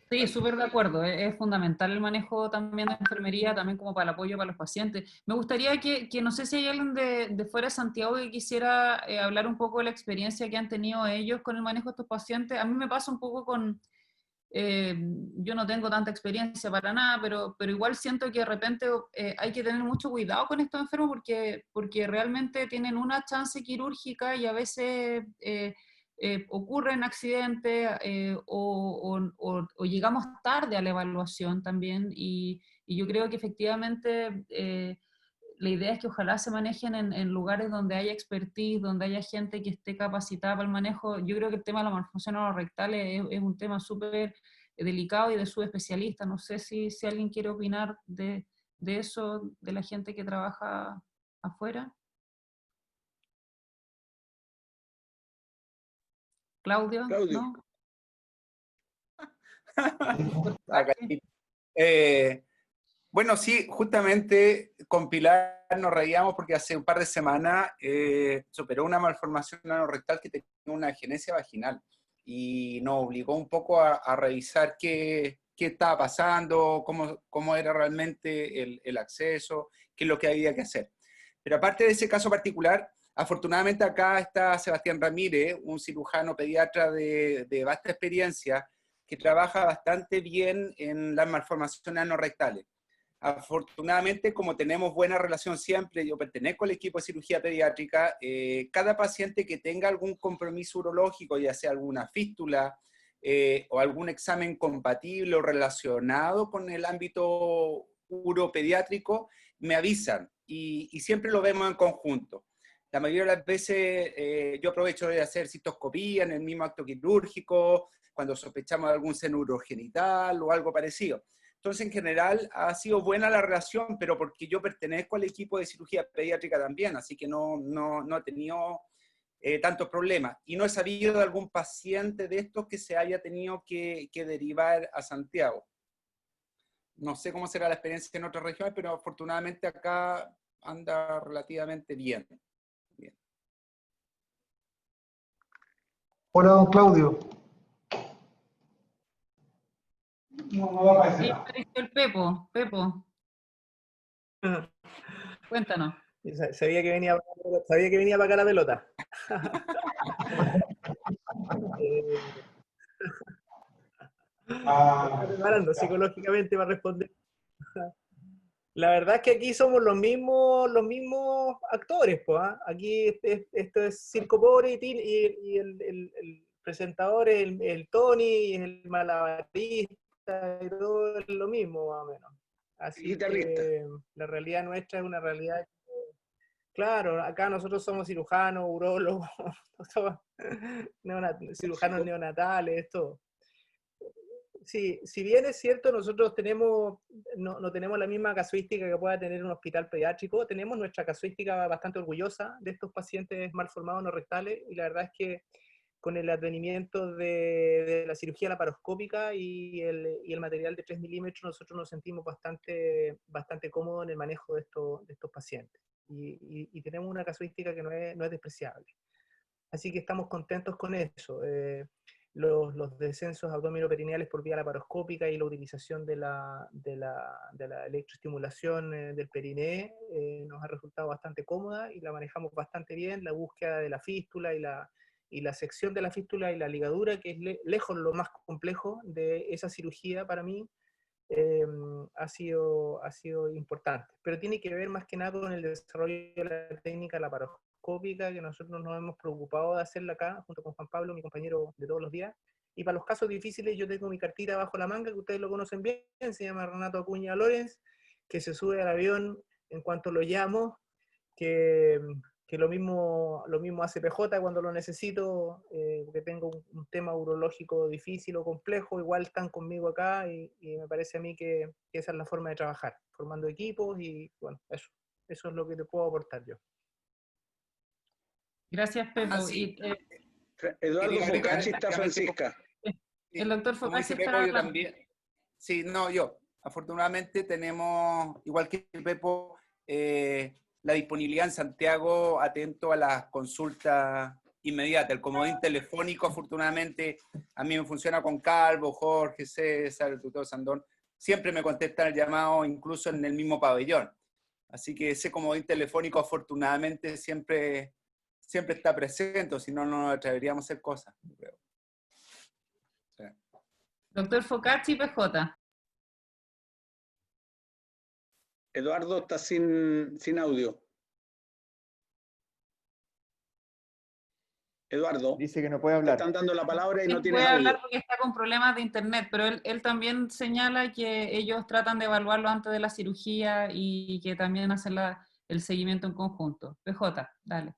Speaker 1: sí, súper de acuerdo. Es fundamental el manejo también de enfermería, también como para el apoyo para los pacientes. Me gustaría que no sé si hay alguien de fuera de Santiago que quisiera hablar un poco de la experiencia que han tenido ellos con el manejo de estos pacientes. A mí me pasa un poco con, yo no tengo tanta experiencia para nada, pero igual siento que de repente hay que tener mucho cuidado con estos enfermos porque realmente tienen una chance quirúrgica y a veces ocurren accidentes o llegamos tarde a la evaluación también y yo creo que efectivamente la idea es que ojalá se manejen en lugares donde haya expertise, donde haya gente que esté capacitada para el manejo. Yo creo que el tema de la malformación rectal es un tema súper delicado y de subespecialista. No sé si alguien quiere opinar de eso, de la gente que trabaja afuera. Claudio,
Speaker 3: Claudio.
Speaker 1: ¿no?
Speaker 10: Bueno, sí, justamente con Pilar nos reíamos porque hace un par de semanas se operó una malformación anorrectal que tenía una agenesia vaginal y nos obligó un poco a revisar qué estaba pasando, cómo era realmente el acceso, qué es lo que había que hacer. Pero aparte de ese caso particular, afortunadamente acá está Sebastián Ramírez, un cirujano pediatra de vasta experiencia que trabaja bastante bien en las malformaciones anorrectales. Afortunadamente, como tenemos buena relación siempre, yo pertenezco al equipo de cirugía pediátrica, cada paciente que tenga algún compromiso urológico, ya sea alguna fístula o algún examen compatible o relacionado con el ámbito uropediátrico, me avisan y siempre lo vemos en conjunto. La mayoría de las veces yo aprovecho de hacer cistoscopía en el mismo acto quirúrgico, cuando sospechamos de algún seno urogenital o algo parecido. Entonces, en general, ha sido buena la relación, pero porque yo pertenezco al equipo de cirugía pediátrica también, así que no he tenido tantos problemas. Y no he sabido de algún paciente de estos que se haya tenido que derivar a Santiago. No sé cómo será la experiencia en otras regiones, pero afortunadamente acá anda relativamente bien.
Speaker 5: Hola, don Claudio.
Speaker 1: No va a aparecer. El Pepo. Cuéntanos.
Speaker 11: Sabía que venía para acá la pelota. Estoy preparando psicológicamente para responder. La verdad es que aquí somos los mismos actores, pues, ¿eh? Aquí esto es circo pobre y el presentador es el Tony, y el malabarista, y todo es lo mismo, más o menos. Así que la realidad nuestra es una realidad. Claro, acá nosotros somos cirujanos, urólogos, cirujanos neonatales, todo. Sí, si bien es cierto, nosotros no tenemos la misma casuística que pueda tener un hospital pediátrico, tenemos nuestra casuística bastante orgullosa de estos pacientes malformados no rectales, y la verdad es que con el advenimiento de la cirugía laparoscópica y el material de 3 milímetros, nosotros nos sentimos bastante cómodos en el manejo de estos pacientes. Y tenemos una casuística que no es despreciable. Así que estamos contentos con eso. Los descensos abdominoperineales por vía laparoscópica y la utilización de la electroestimulación del periné nos ha resultado bastante cómoda y la manejamos bastante bien. La búsqueda de la fístula y la sección de la fístula y la ligadura, que es lejos lo más complejo de esa cirugía para mí, ha sido importante. Pero tiene que ver más que nada con el desarrollo de la técnica laparoscópica, que nosotros nos hemos preocupado de hacerla acá, junto con Juan Pablo, mi compañero de todos los días. Y para los casos difíciles yo tengo mi cartita bajo la manga, que ustedes lo conocen bien, se llama Renato Acuña Lorenz, que se sube al avión en cuanto lo llamo, que lo mismo hace PJ cuando lo necesito, porque tengo un tema urológico difícil o complejo, igual están conmigo acá y me parece a mí que esa es la forma de trabajar, formando equipos y bueno, eso es lo que te puedo aportar yo.
Speaker 1: Gracias, Pepo.
Speaker 10: Sí.
Speaker 3: Eduardo
Speaker 10: Quería agregar
Speaker 3: Focacci está Francisca.
Speaker 1: El doctor
Speaker 10: Como dice
Speaker 1: Focacci
Speaker 10: Pepo,
Speaker 1: está
Speaker 10: yo también. Sí, no, yo. Afortunadamente tenemos, igual que Pepo, la disponibilidad en Santiago, atento a las consultas inmediatas. El comodín telefónico, afortunadamente, a mí me funciona con Calvo, Jorge, César, el tutor Sandón. Siempre me contestan el llamado, incluso en el mismo pabellón. Así que ese comodín telefónico, afortunadamente, siempre está presente, si no, no nos atreveríamos a hacer cosas. Creo. Sí.
Speaker 1: Doctor Focacci, PJ.
Speaker 3: Eduardo está sin audio. Eduardo,
Speaker 2: Dice que no puede
Speaker 3: te
Speaker 2: hablar.
Speaker 3: están dando la palabra y no
Speaker 1: Él
Speaker 3: tienes
Speaker 1: puede
Speaker 3: audio.
Speaker 1: hablar porque está con problemas de internet, pero él también señala que ellos tratan de evaluarlo antes de la cirugía y que también hacen el seguimiento en conjunto. PJ, dale.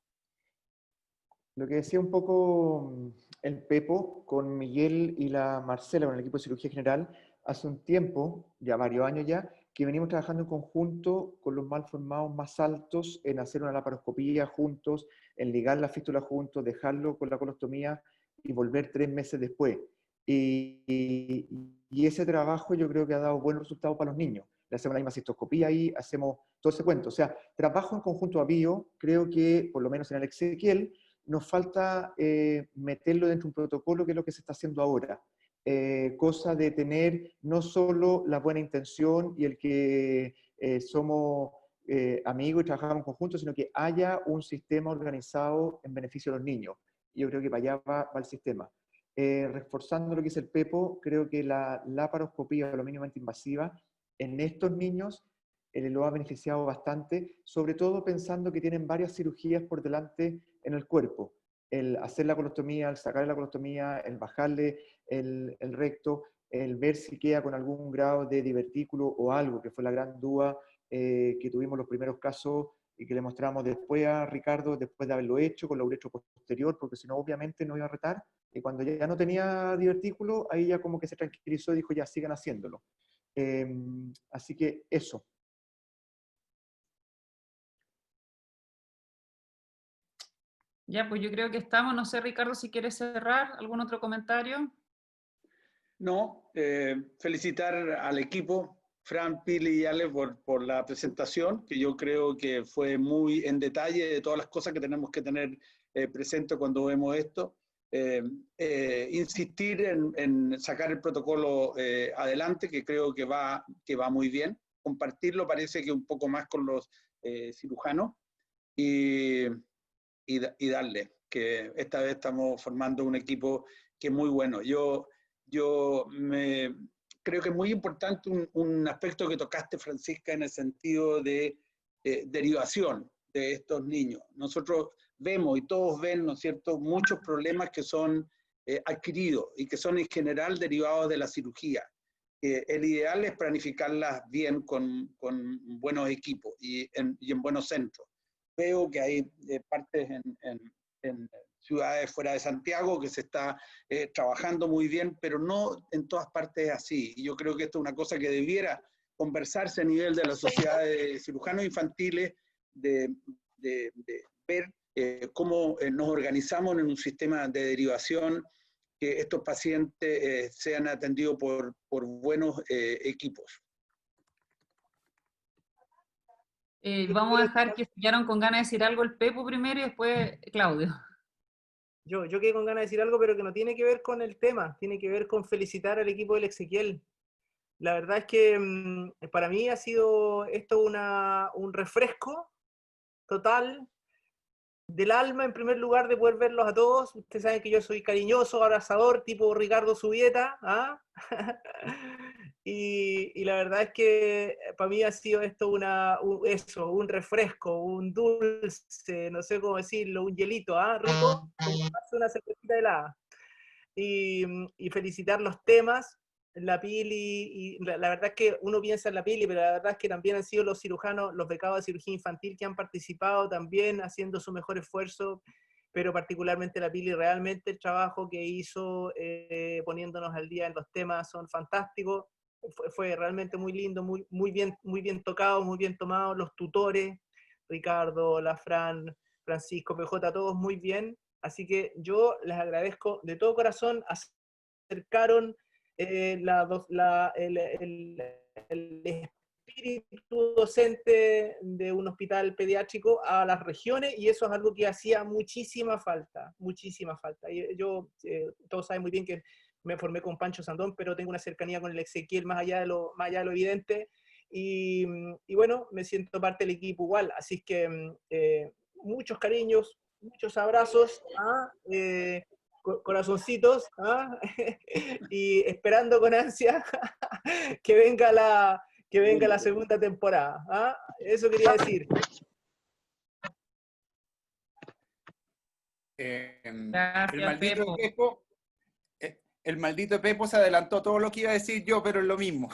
Speaker 2: Lo que decía un poco el Pepo con Miguel y la Marcela, con el equipo de cirugía general, hace un tiempo, ya varios años ya, que venimos trabajando en conjunto con los malformados más altos en hacer una laparoscopía juntos, en ligar la fístula juntos, dejarlo con la colostomía y volver 3 meses después. Y ese trabajo yo creo que ha dado buenos resultados para los niños. Le hacemos la misma cistoscopía ahí, hacemos todo ese cuento. O sea, trabajo en conjunto a bio, creo que por lo menos en el Exequiel, nos falta meterlo dentro de un protocolo que es lo que se está haciendo ahora. Cosa de tener no solo la buena intención y el que somos amigos y trabajamos en conjunto, sino que haya un sistema organizado en beneficio de los niños. Y yo creo que para allá va el sistema. Reforzando lo que es el Pepo, creo que la laparoscopía o lo mínimamente invasiva en estos niños lo ha beneficiado bastante, sobre todo pensando que tienen varias cirugías por delante en el cuerpo. El hacer la colostomía, el sacar la colostomía, el bajarle el recto, el ver si queda con algún grado de divertículo o algo, que fue la gran duda que tuvimos los primeros casos y que le mostramos después a Ricardo, después de haberlo hecho con la uretro posterior, porque si no, obviamente no iba a retar. Y cuando ya no tenía divertículo, ahí ya como que se tranquilizó y dijo, ya sigan haciéndolo. Así que eso.
Speaker 1: Ya, pues yo creo que estamos. No sé, Ricardo, si quieres cerrar. ¿Algún otro comentario?
Speaker 3: No, felicitar al equipo, Fran, Pili y Ale, por la presentación, que yo creo que fue muy en detalle de todas las cosas que tenemos que tener presente cuando vemos esto. Insistir en sacar el protocolo adelante, que creo que va muy bien. Compartirlo parece que un poco más con los cirujanos y darle, que esta vez estamos formando un equipo que es muy bueno. Yo creo que es muy importante un aspecto que tocaste, Francisca, en el sentido de derivación de estos niños. Nosotros vemos, y todos ven, ¿no es cierto?, muchos problemas que son adquiridos y que son en general derivados de la cirugía. El ideal es planificarlas bien con buenos equipos y en buenos centros. Veo que hay partes en ciudades fuera de Santiago que se está trabajando muy bien, pero no en todas partes es así. Y yo creo que esto es una cosa que debiera conversarse a nivel de la sociedad de cirujanos infantiles, de ver cómo nos organizamos en un sistema de derivación, que estos pacientes sean atendidos por buenos equipos.
Speaker 1: Vamos a dejar que se quedaron con ganas de decir algo el Pepo primero y después Claudio.
Speaker 11: Yo quedé con ganas de decir algo, pero que no tiene que ver con el tema, tiene que ver con felicitar al equipo del Exequiel. La verdad es que para mí ha sido esto un refresco total del alma, en primer lugar, de poder verlos a todos. Ustedes saben que yo soy cariñoso, abrazador, tipo Ricardo Subieta, ¿ah? y la verdad es que para mí ha sido esto un refresco, un dulce, no sé cómo decirlo, un hielito, ¿ah? Rico, como una cervecita helada. Y felicitar los temas, la Pili, y la verdad es que uno piensa en la Pili, pero la verdad es que también han sido los cirujanos, los becados de cirugía infantil que han participado también haciendo su mejor esfuerzo, pero particularmente la Pili, realmente el trabajo que hizo poniéndonos al día en los temas son fantásticos, fue realmente muy lindo, muy bien tocado, muy bien tomado, los tutores, Ricardo, la Fran, Francisco, PJ, todos muy bien. Así que yo les agradezco de todo corazón, acercaron el espíritu docente de un hospital pediátrico a las regiones, y eso es algo que hacía muchísima falta, muchísima falta. Yo, todos saben muy bien que me formé con Pancho Sandón, pero tengo una cercanía con el Ezequiel más allá de lo evidente, y bueno, me siento parte del equipo igual, así que muchos cariños, muchos abrazos, corazoncitos, y esperando con ansia que venga la segunda temporada. Eso quería decir.
Speaker 10: El maldito Pepo se adelantó todo lo que iba a decir yo, pero es lo mismo.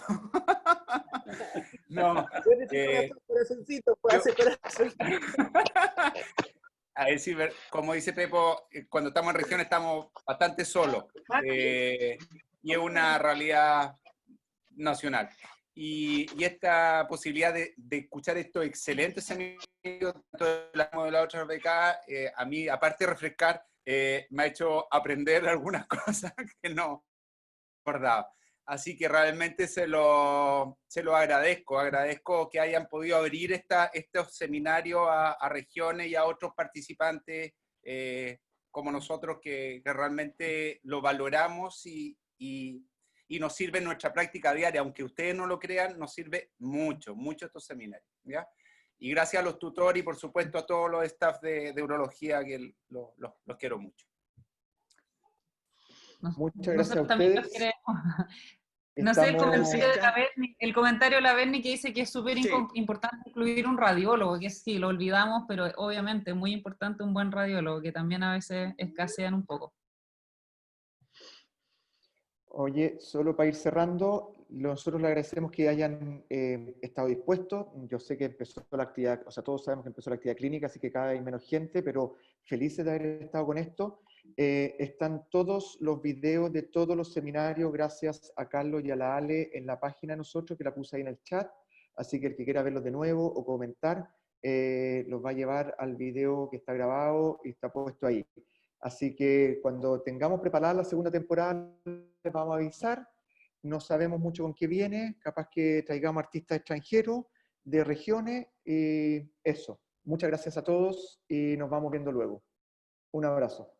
Speaker 10: No.
Speaker 11: Corazoncito, corazón.
Speaker 10: A decir, como dice Pepo, cuando estamos en región estamos bastante solos. Y es una realidad nacional. Y esta posibilidad de escuchar estos excelentes amigos de la otra beca, a mí, aparte de refrescar, me ha hecho aprender algunas cosas que no recordaba. Así que realmente se lo agradezco que hayan podido abrir estos seminarios a regiones y a otros participantes como nosotros que realmente lo valoramos y nos sirve en nuestra práctica diaria, aunque ustedes no lo crean, nos sirve mucho estos seminarios, ¿ya? Y gracias a los tutores y por supuesto a todos los staff de urología, que los quiero mucho.
Speaker 2: Muchas gracias a ustedes.
Speaker 1: No sé, el comentario de la Berni que dice que es súper importante incluir un radiólogo, que sí, lo olvidamos, pero obviamente es muy importante un buen radiólogo, que también a veces escasean un poco.
Speaker 2: Oye, solo para ir cerrando, nosotros le agradecemos que hayan estado dispuestos. Yo sé que empezó la actividad, o sea, todos sabemos que empezó la actividad clínica, así que cada vez hay menos gente, pero felices de haber estado con esto. Están todos los videos de todos los seminarios, gracias a Carlos y a la Ale, en la página de nosotros, que la puse ahí en el chat, así que el que quiera verlos de nuevo o comentar, los va a llevar al video que está grabado y está puesto ahí. Así que cuando tengamos preparada la segunda temporada, les vamos a avisar. No sabemos mucho con qué viene, capaz que traigamos artistas extranjeros de regiones, y eso. Muchas gracias a todos y nos vamos viendo luego. Un abrazo.